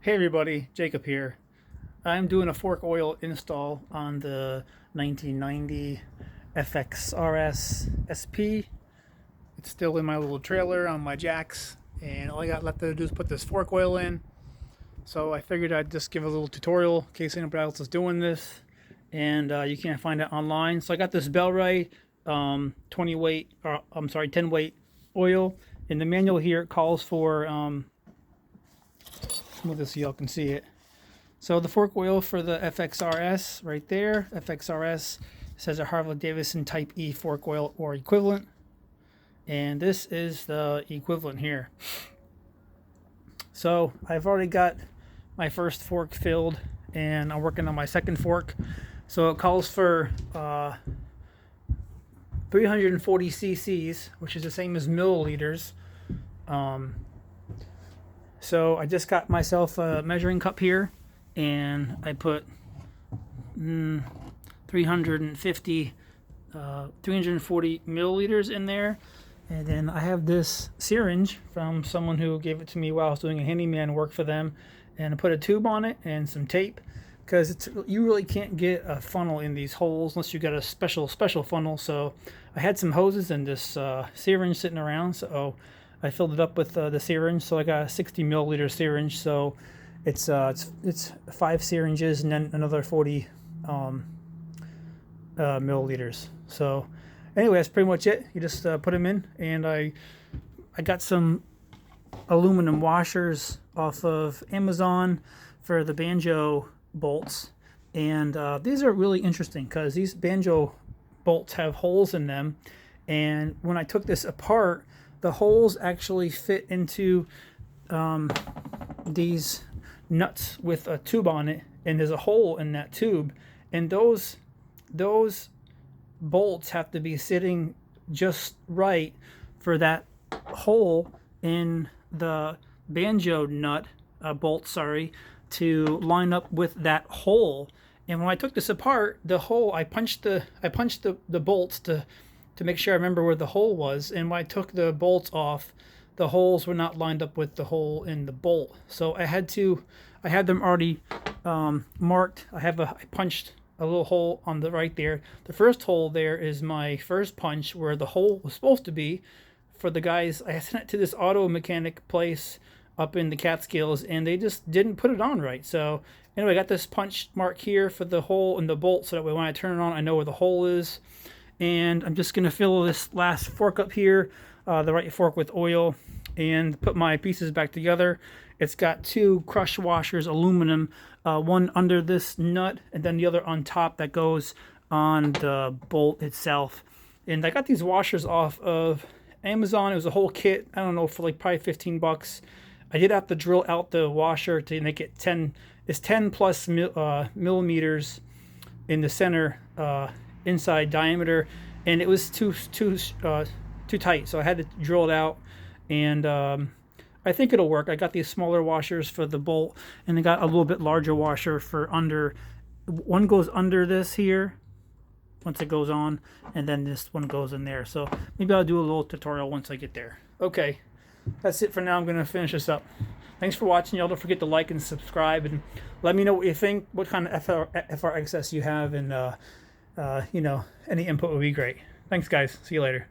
Hey everybody, Jacob here. I'm doing a fork oil install on the 1990 fxrs-sp. It's still in my little trailer on my jacks, and all I got left to do is put this fork oil in. So I figured I'd just give a little tutorial in case anybody else is doing this, and you can't find it online. So I got this Bellray 20 weight, or I'm sorry, 10 weight oil. In the manual here, it calls for move this so y'all can see it. So the fork oil for the FXRS right there, FXRS says a Harley Davidson Type E fork oil or equivalent. And this is the equivalent here. So I've already got my first fork filled and I'm working on my second fork. So it calls for 340 cc's, which is the same as milliliters. So I just got myself a measuring cup here, and I put 340 milliliters in there. And then I have this syringe from someone who gave it to me while I was doing a handyman work for them. And I put a tube on it and some tape, because you really can't get a funnel in these holes unless you got a special funnel. So I had some hoses and this syringe sitting around, so I filled it up with the syringe. So I got a 60 milliliter syringe. So it's 5 syringes and then another 40 milliliters. So anyway, that's pretty much it. You just put them in, and I got some aluminum washers off of Amazon for the banjo bolts, and these are really interesting because these banjo bolts have holes in them, and when I took this apart, the holes actually fit into these nuts with a tube on it, and there's a hole in that tube, and those bolts have to be sitting just right for that hole in the banjo nut bolt, to line up with that hole. And when I took this apart, the hole, I punched the bolts to make sure I remember where the hole was. And when I took the bolts off, the holes were not lined up with the hole in the bolt. So I had them already marked. I punched a little hole on the right there. The first hole there is my first punch where the hole was supposed to be for the guys. I sent it to this auto mechanic place up in the Catskills, and they just didn't put it on right. So anyway, I got this punch mark here for the hole in the bolt, so that way when I turn it on, I know where the hole is. And I'm just going to fill this last fork up here, the right fork, with oil, and put my pieces back together. It's got 2 crush washers, aluminum, one under this nut and then the other on top that goes on the bolt itself. And I got these washers off of Amazon. It was a whole kit, I don't know, for like probably 15 bucks. I did have to drill out the washer to make it 10. It's 10 plus millimeters in the center inside diameter, and it was too tight, so I had to drill it out. And I think it'll work. I got these smaller washers for the bolt, and I got a little bit larger washer for under. One goes under this here once it goes on, and then this one goes in there. So maybe I'll do a little tutorial once I get there. Okay, that's it for now. I'm going to finish this up. Thanks for watching. Y'all don't forget to like and subscribe, and let me know what you think, what kind of FRXS you have, and you know, any input would be great. Thanks, guys. See you later.